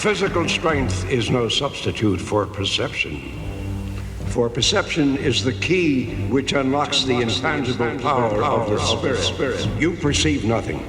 Physical strength is no substitute for perception. For perception is the key which unlocks the intangible power of the spirit. You perceive nothing.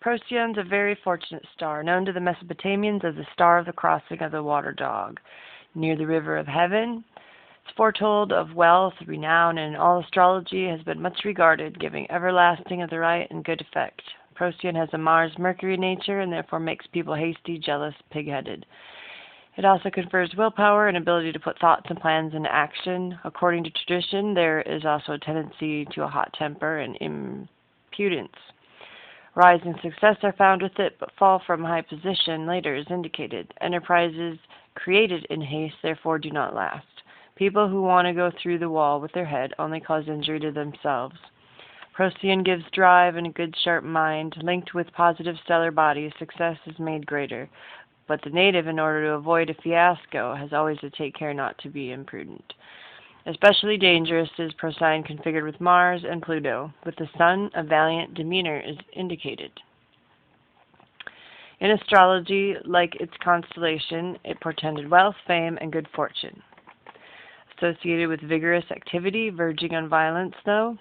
Procyon is a very fortunate star, known to the Mesopotamians as the star of the crossing of the water dog. Near the river of heaven, it's foretold of wealth, renown, and in all astrology has been much regarded, giving everlasting of the right and good effect. Procyon has a Mars-Mercury nature and therefore makes people hasty, jealous, pig-headed. It also confers willpower and ability to put thoughts and plans into action. According to tradition, there is also a tendency to a hot temper and impudence. Rise and success are found with it, but fall from high position later is indicated. Enterprises created in haste therefore do not last. People who want to go through the wall with their head only cause injury to themselves. Procyon gives drive and a good sharp mind. Linked with positive stellar bodies, success is made greater. But the native, in order to avoid a fiasco, has always to take care not to be imprudent. Especially dangerous is Procyon configured with Mars and Pluto. With the Sun, a valiant demeanor is indicated. In astrology, like its constellation, it portended wealth, fame, and good fortune. associated with vigorous activity verging on violence, though.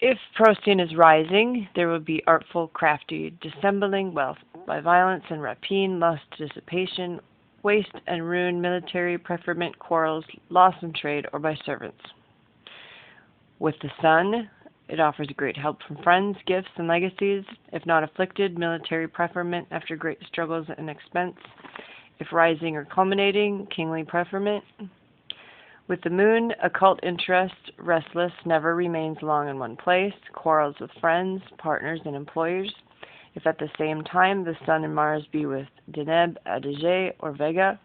If Procyon is rising, there will be artful, crafty, dissembling wealth by violence and rapine, lust, dissipation, waste and ruin, military preferment, quarrels, loss in trade, or by servants. With the sun, it offers great help from friends, gifts, and legacies. If not afflicted, military preferment after great struggles and expense. If rising or culminating, kingly preferment. With the moon, occult interest, restless, never remains long in one place, quarrels with friends, partners, and employers. If at the same time the sun and Mars be with Deneb, Adige, or Vega,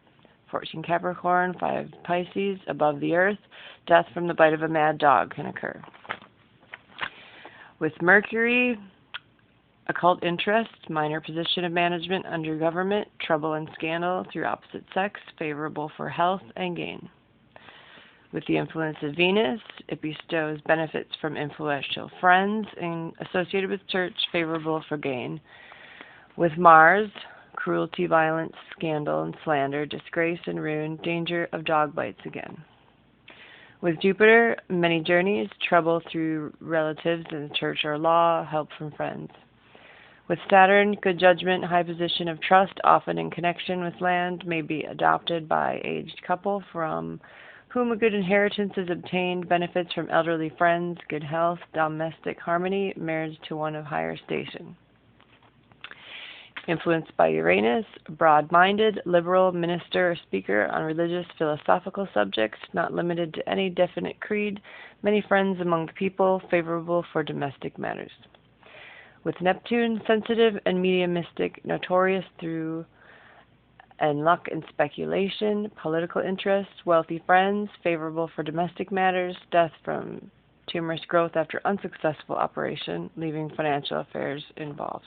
14 Capricorn, 5 Pisces, above the earth, death from the bite of a mad dog can occur. With Mercury, occult interest, minor position of management under government, trouble and scandal through opposite sex, favorable for health and gain. With the influence of Venus, it bestows benefits from influential friends and associated with church, favorable for gain. With Mars, cruelty, violence, scandal, and slander, disgrace and ruin, danger of dog bites again. With Jupiter, many journeys, trouble through relatives in the church or law, help from friends. With Saturn, good judgment, high position of trust, often in connection with land, may be adopted by aged couple from whom a good inheritance is obtained, benefits from elderly friends, good health, domestic harmony, marriage to one of higher station. Influenced by Uranus, broad-minded, liberal, minister or speaker on religious, philosophical subjects, not limited to any definite creed, many friends among the people, favorable for domestic matters. With Neptune, sensitive and mediumistic, notorious through and luck and speculation, political interests, wealthy friends, favorable for domestic matters, death from tumorous growth after unsuccessful operation, leaving financial affairs involved.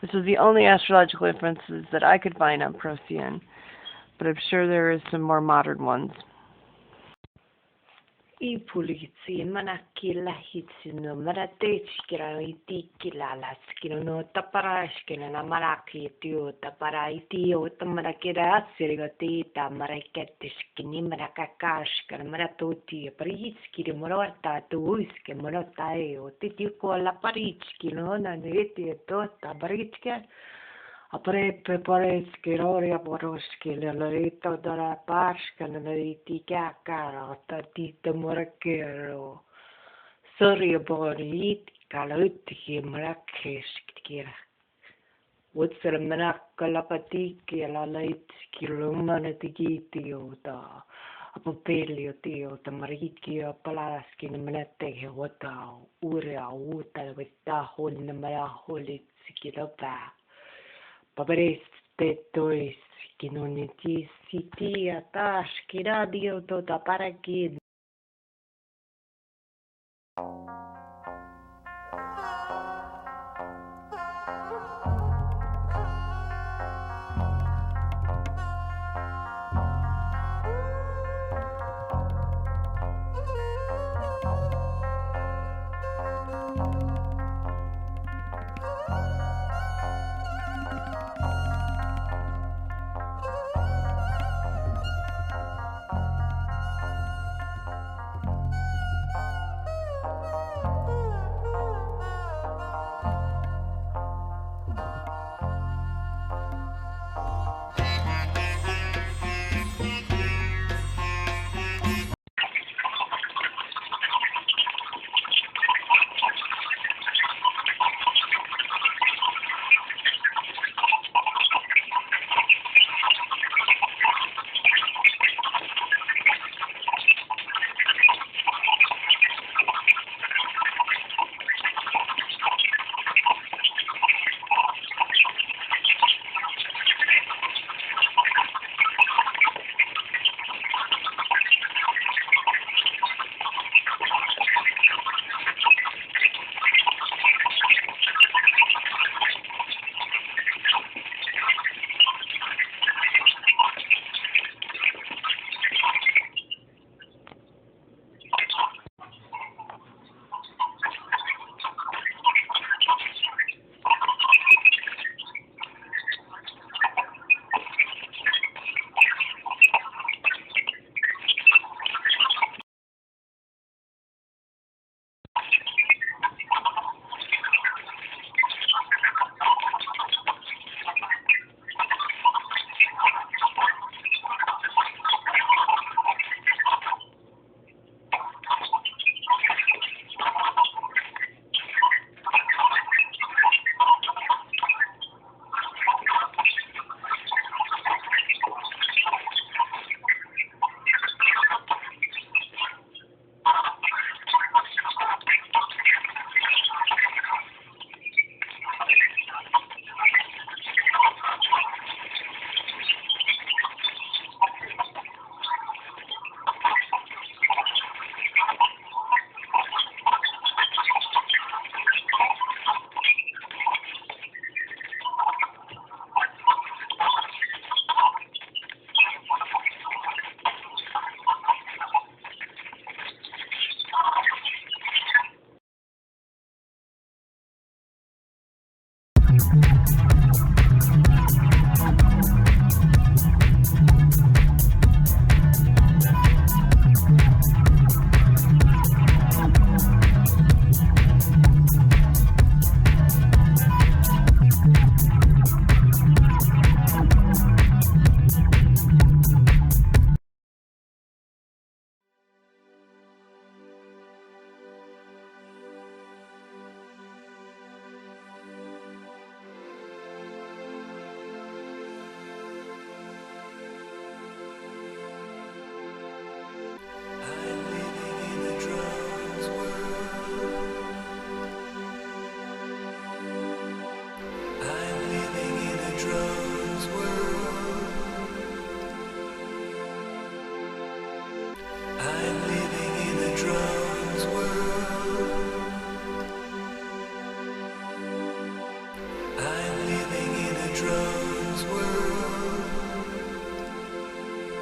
This is the only astrological influences that I could find on Procyon, but I'm sure there is some more modern ones. Ipulitsi manakilla hitsino maratetskira itikila laskino no taparaskina na maraki tio taparaitio tamarakira sirigotita maraketiskini marakakashkana maratoti paritskiri morota tuiske morotaeo titiko la paritskino na neti tota paritske apre prepareske roria poroske lerito dara parska neriti kakara tatita morakero sorry borit kalutti marakesk What's manakala patiki la laitski lumana tigitio da apopelio tio tamariki palaski manate wata uria uta vita hon mara holitski lopa Papereste tois kinoneti siti atash kiradio tota para que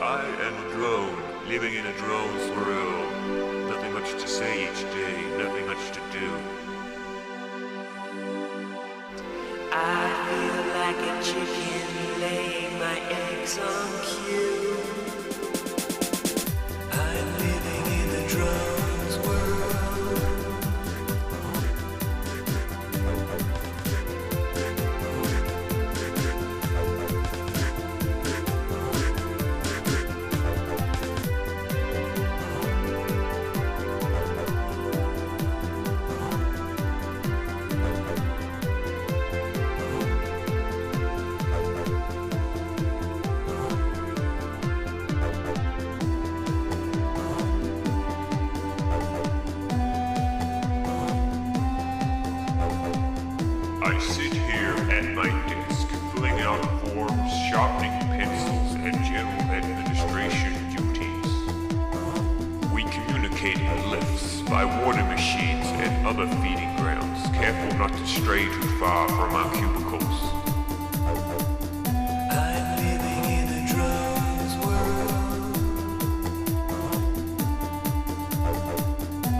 I am a drone, living in a drone's world. Nothing much to say each day, nothing much to do. I feel like a chicken laying my eggs on cue. I'm living in a drone's world. I sit here at my desk, filling out forms, sharpening pencils, and general administration duties. We communicate lifts by water machines and other feeding grounds, careful not to stray too far from our cubicles. I'm living in a drone's world.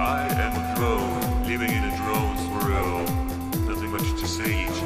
I am a drone, living in a drone's world. Nothing much to say each